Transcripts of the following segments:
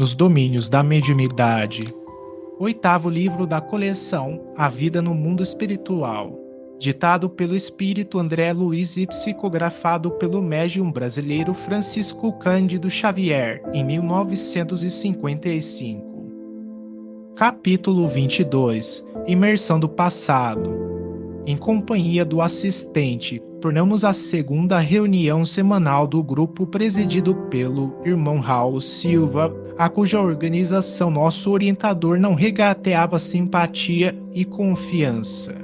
nos domínios da mediunidade. Oitavo livro da coleção A Vida no Mundo Espiritual, ditado pelo espírito André Luiz e psicografado pelo médium brasileiro Francisco Cândido Xavier, em 1955. Capítulo 22. Imersão do passado. Em companhia do assistente, tornamos a segunda reunião semanal do grupo presidido pelo irmão Raul Silva, a cuja organização nosso orientador não regateava simpatia e confiança.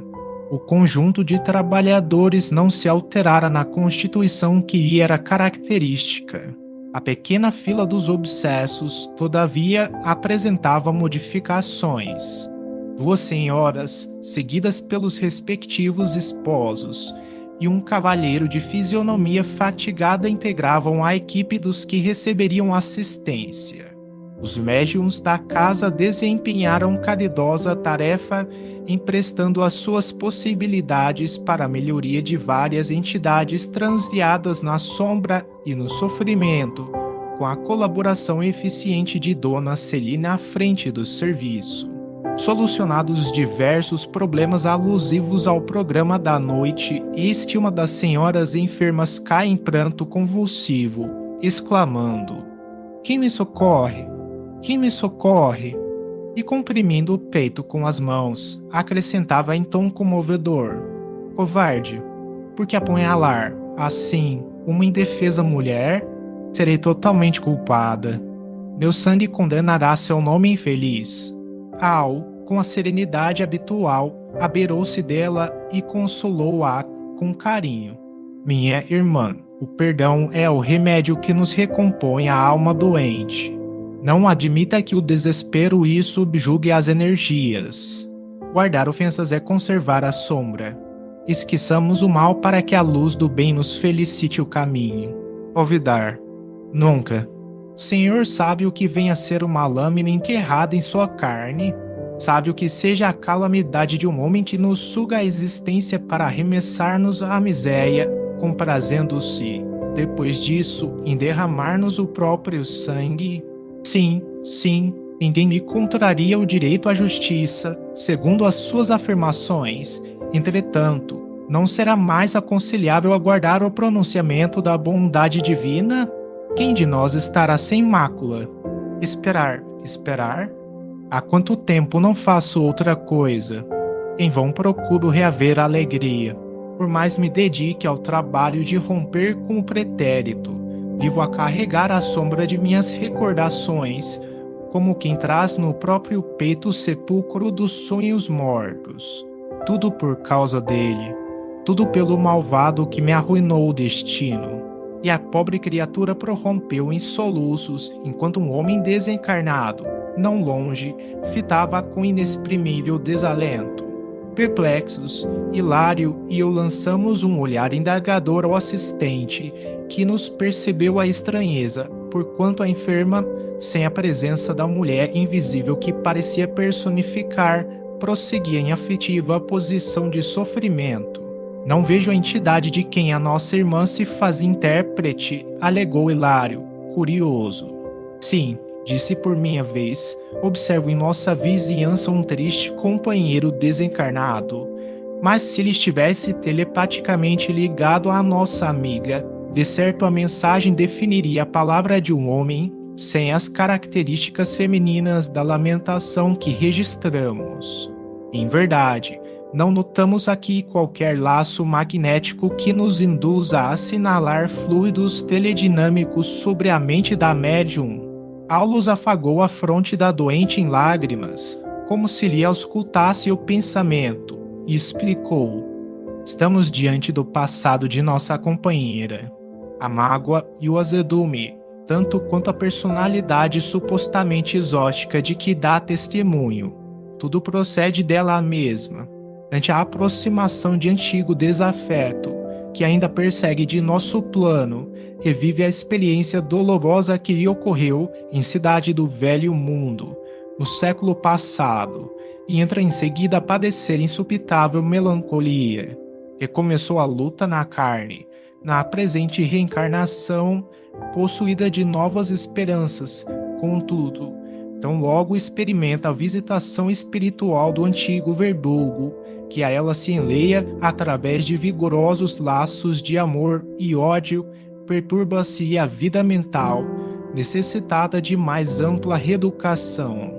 O conjunto de trabalhadores não se alterara na constituição que lhe era característica. A pequena fila dos obsessos, todavia, apresentava modificações. 2 senhoras, seguidas pelos respectivos esposos, e um cavalheiro de fisionomia fatigada integravam a equipe dos que receberiam assistência. Os médiuns da casa desempenharam caridosa tarefa, emprestando as suas possibilidades para a melhoria de várias entidades transviadas na sombra e no sofrimento, com a colaboração eficiente de Dona Celina à frente do serviço. Solucionados diversos problemas alusivos ao programa da noite, eis que uma das senhoras enfermas cai em pranto convulsivo, exclamando: "Quem me socorre? Quem me socorre?" E comprimindo o peito com as mãos, acrescentava em tom comovedor: "Covarde, por que apunhalar, assim, uma indefesa mulher? Serei totalmente culpada. Meu sangue condenará seu nome infeliz." Al, com a serenidade habitual, abeirou-se dela e consolou-a com carinho. "Minha irmã, o perdão é o remédio que nos recompõe a alma doente. Não admita que o desespero lhe subjugue as energias. Guardar ofensas é conservar a sombra. Esqueçamos o mal para que a luz do bem nos felicite o caminho. Olvidar. Nunca. O Senhor sabe o que vem a ser uma lâmina enterrada em sua carne. Sabe o que seja a calamidade de um homem que nos suga a existência para arremessar-nos à miséria, comprazendo-se, depois disso, em derramar-nos o próprio sangue. Sim, sim, ninguém lhe contraria o direito à justiça, segundo as suas afirmações. Entretanto, não será mais aconselhável aguardar o pronunciamento da bondade divina? Quem de nós estará sem mácula? Esperar, esperar? Há quanto tempo não faço outra coisa? Em vão procuro reaver a alegria. Por mais me dedique ao trabalho de romper com o pretérito, vivo a carregar a sombra de minhas recordações, como quem traz no próprio peito o sepulcro dos sonhos mortos. Tudo por causa dele, tudo pelo malvado que me arruinou o destino. E a pobre criatura prorrompeu em soluços, enquanto um homem desencarnado, não longe, fitava com inexprimível desalento. Perplexos, Hilário e eu lançamos um olhar indagador ao assistente, que nos percebeu a estranheza, porquanto a enferma, sem a presença da mulher invisível que parecia personificar, prosseguia em afetiva posição de sofrimento. "Não vejo a entidade de quem a nossa irmã se faz intérprete", alegou Hilário, curioso. "Sim", disse por minha vez, "observo em nossa vizinhança um triste companheiro desencarnado. Mas se ele estivesse telepaticamente ligado à nossa amiga, de certo a mensagem definiria a palavra de um homem, sem as características femininas da lamentação que registramos. Em verdade, não notamos aqui qualquer laço magnético que nos induza a assinalar fluidos teledinâmicos sobre a mente da médium." Aulus afagou a fronte da doente em lágrimas, como se lhe auscultasse o pensamento, e explicou: "Estamos diante do passado de nossa companheira. A mágoa e o azedume, tanto quanto a personalidade supostamente exótica de que dá testemunho, tudo procede dela mesma. Ante a aproximação de antigo desafeto, que ainda persegue de nosso plano, revive a experiência dolorosa que lhe ocorreu em Cidade do Velho Mundo, no século passado, e entra em seguida a padecer insupitável melancolia. Recomeçou a luta na carne, na presente reencarnação, possuída de novas esperanças, contudo, tão logo experimenta a visitação espiritual do antigo verdugo, que a ela se enleia através de vigorosos laços de amor e ódio, perturba-se a vida mental, necessitada de mais ampla reeducação.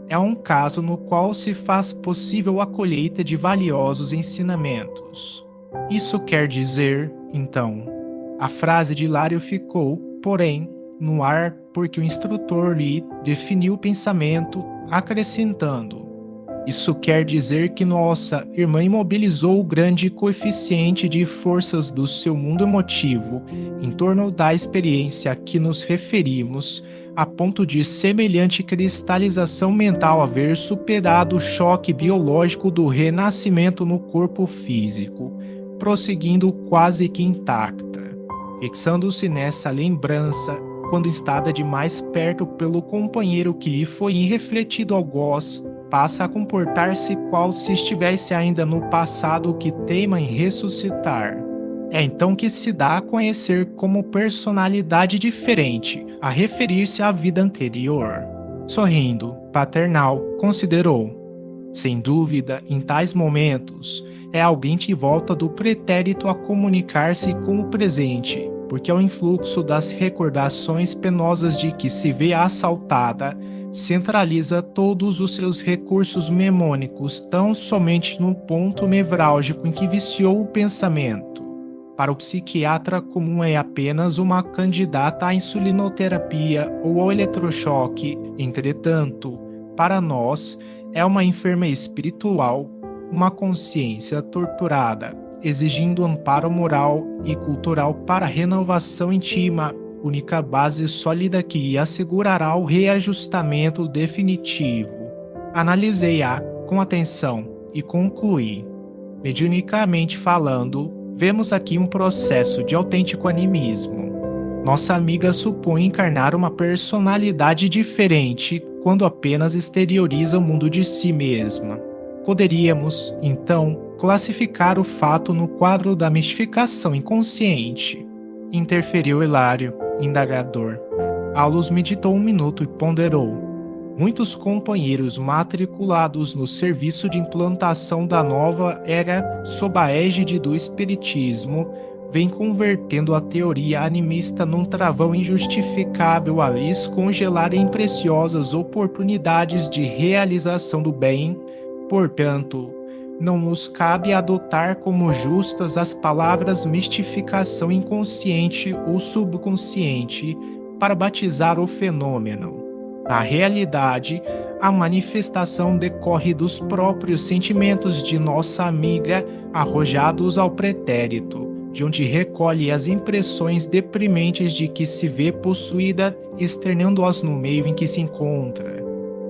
É um caso no qual se faz possível a colheita de valiosos ensinamentos. Isso quer dizer, então, a frase de Hilário ficou, porém, no ar porque o instrutor lhe definiu o pensamento, acrescentando: isso quer dizer que nossa irmã imobilizou o grande coeficiente de forças do seu mundo emotivo em torno da experiência a que nos referimos, a ponto de semelhante cristalização mental haver superado o choque biológico do renascimento no corpo físico, prosseguindo quase que intacta, fixando-se nessa lembrança quando instada de mais perto pelo companheiro que lhe foi irrefletido algoz, passa a comportar-se qual se estivesse ainda no passado que teima em ressuscitar. É então que se dá a conhecer como personalidade diferente, a referir-se à vida anterior. Sorrindo, Paternal considerou: sem dúvida, em tais momentos, é alguém que volta do pretérito a comunicar-se com o presente, porque é o influxo das recordações penosas de que se vê assaltada, centraliza todos os seus recursos memônicos tão somente no ponto nevrálgico em que viciou o pensamento. Para o psiquiatra comum é apenas uma candidata à insulinoterapia ou ao eletrochoque, entretanto, para nós, é uma enferma espiritual, uma consciência torturada, exigindo amparo moral e cultural para a renovação íntima, única base sólida que lhe assegurará o reajustamento definitivo. Analisei-a com atenção e concluí: mediunicamente falando, vemos aqui um processo de autêntico animismo. Nossa amiga supõe encarnar uma personalidade diferente quando apenas exterioriza o mundo de si mesma. Poderíamos, então, classificar o fato no quadro da mistificação inconsciente. Interferiu Hilário, indagador. Aulus meditou um minuto e ponderou. Muitos companheiros matriculados no serviço de implantação da nova era sob a égide do espiritismo, vem convertendo a teoria animista num travão injustificável a lhes congelarem preciosas oportunidades de realização do bem. Portanto, não nos cabe adotar como justas as palavras mistificação inconsciente ou subconsciente para batizar o fenômeno. Na realidade, a manifestação decorre dos próprios sentimentos de nossa amiga arrojados ao pretérito, de onde recolhe as impressões deprimentes de que se vê possuída, externando-as no meio em que se encontra.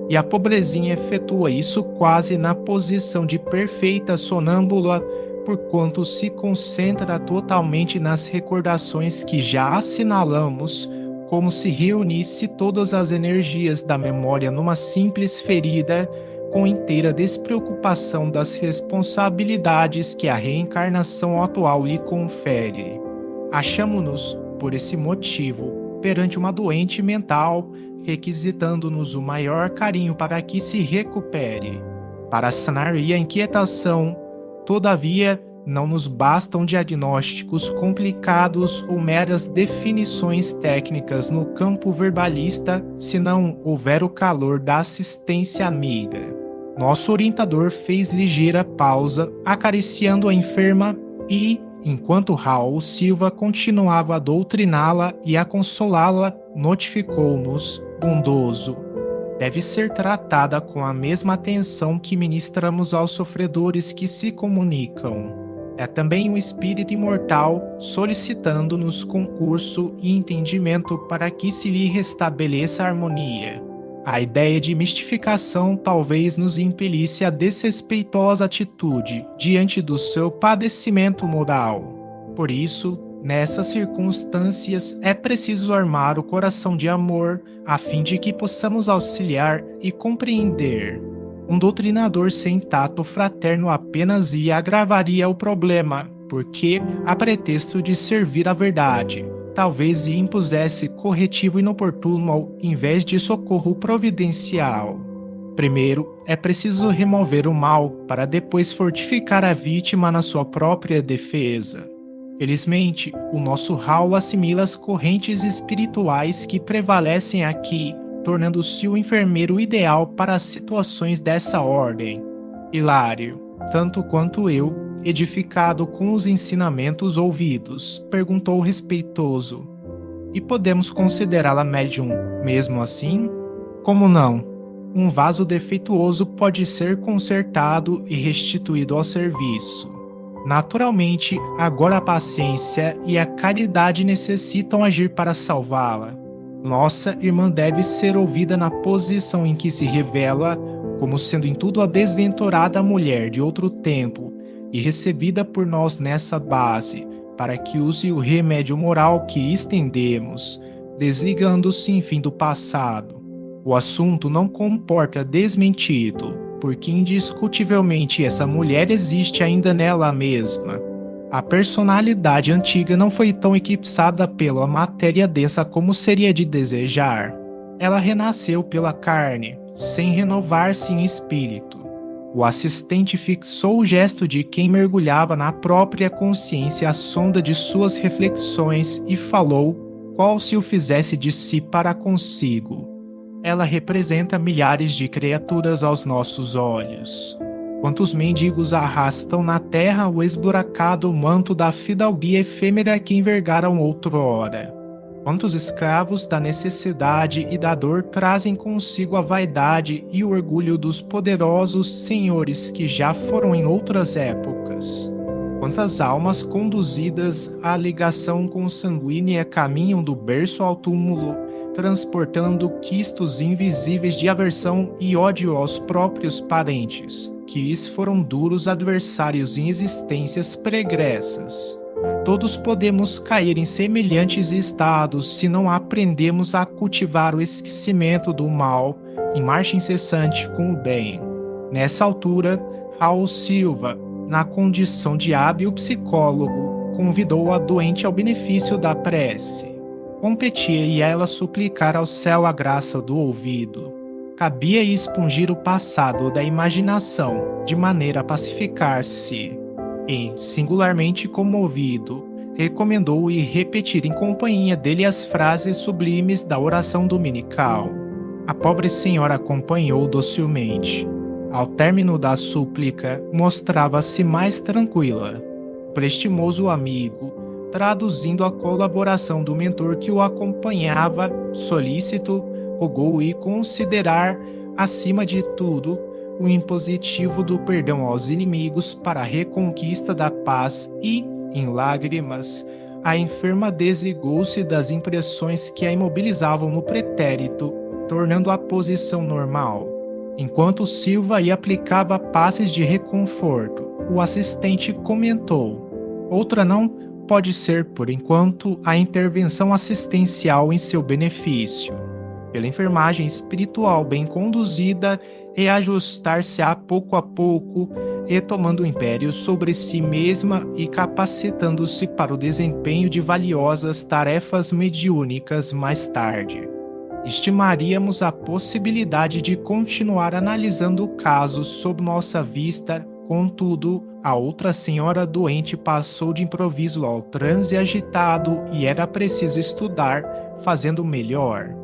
E a pobrezinha efetua isso quase na posição de perfeita sonâmbula, porquanto se concentra totalmente nas recordações que já assinalamos, como se reunisse todas as energias da memória numa simples ferida, com inteira despreocupação das responsabilidades que a reencarnação atual lhe confere. Achamo-nos, por esse motivo, perante uma doente mental, requisitando-nos o maior carinho para que se recupere. Para sanar-lhe a inquietação, todavia, não nos bastam diagnósticos complicados ou meras definições técnicas no campo verbalista, se não houver o calor da assistência amiga. Nosso orientador fez ligeira pausa, acariciando a enferma e, enquanto Raul Silva continuava a doutriná-la e a consolá-la, notificou-nos, bondoso: deve ser tratada com a mesma atenção que ministramos aos sofredores que se comunicam. É também um espírito imortal solicitando-nos concurso e entendimento para que se lhe restabeleça a harmonia. A ideia de mistificação talvez nos impelisse a desrespeitosa atitude diante do seu padecimento moral. Por isso, nessas circunstâncias, é preciso armar o coração de amor, a fim de que possamos auxiliar e compreender. Um doutrinador sem tato fraterno apenas agravaria o problema, porque, a pretexto de servir à verdade, talvez lhe impusesse corretivo inoportuno ao invés de socorro providencial. Primeiro, é preciso remover o mal para depois fortificar a vítima na sua própria defesa. Felizmente, o nosso Hal assimila as correntes espirituais que prevalecem aqui, tornando-se o enfermeiro ideal para as situações dessa ordem. Hilário, tanto quanto eu, edificado com os ensinamentos ouvidos, perguntou respeitoso: E podemos considerá-la médium mesmo assim? Como não? Um vaso defeituoso pode ser consertado e restituído ao serviço. Naturalmente, agora a paciência e a caridade necessitam agir para salvá-la. Nossa irmã deve ser ouvida na posição em que se revela como sendo em tudo a desventurada mulher de outro tempo e recebida por nós nessa base, para que use o remédio moral que estendemos, desligando-se enfim do passado. O assunto não comporta desmentido, porque indiscutivelmente essa mulher existe ainda nela mesma. A personalidade antiga não foi tão eclipsada pela matéria densa como seria de desejar. Ela renasceu pela carne, sem renovar-se em espírito. O assistente fixou o gesto de quem mergulhava na própria consciência à sonda de suas reflexões e falou, qual se o fizesse de si para consigo. Ela representa milhares de criaturas aos nossos olhos. Quantos mendigos arrastam na terra o esburacado manto da fidalguia efêmera que envergaram outrora? Quantos escravos da necessidade e da dor trazem consigo a vaidade e o orgulho dos poderosos senhores que já foram em outras épocas? Quantas almas conduzidas à ligação consanguínea caminham do berço ao túmulo, transportando quistos invisíveis de aversão e ódio aos próprios parentes, que lhes foram duros adversários em existências pregressas. Todos podemos cair em semelhantes estados se não aprendemos a cultivar o esquecimento do mal em marcha incessante com o bem. Nessa altura, Raul Silva, na condição de hábil psicólogo, convidou a doente ao benefício da prece. Competia-lhe ela suplicar ao céu a graça do ouvido. Cabia-lhe expungir o passado da imaginação, de maneira a pacificar-se. E, singularmente comovido, recomendou-lhe repetir em companhia dele as frases sublimes da oração dominical. A pobre senhora acompanhou docilmente. Ao término da súplica, mostrava-se mais tranquila. O prestimoso amigo, traduzindo a colaboração do mentor que o acompanhava, solícito, rogou-lhe considerar, acima de tudo, o impositivo do perdão aos inimigos para a reconquista da paz e, em lágrimas, a enferma desligou-se das impressões que a imobilizavam no pretérito, tornando a posição normal. Enquanto Silva lhe aplicava passes de reconforto, o assistente comentou: outra não pode ser, por enquanto, a intervenção assistencial em seu benefício. Pela enfermagem espiritual bem conduzida, reajustar-se-á pouco a pouco, retomando o império sobre si mesma e capacitando-se para o desempenho de valiosas tarefas mediúnicas mais tarde. Estimaríamos a possibilidade de continuar analisando o caso sob nossa vista, contudo, a outra senhora doente passou de improviso ao transe agitado e era preciso estudar, fazendo melhor.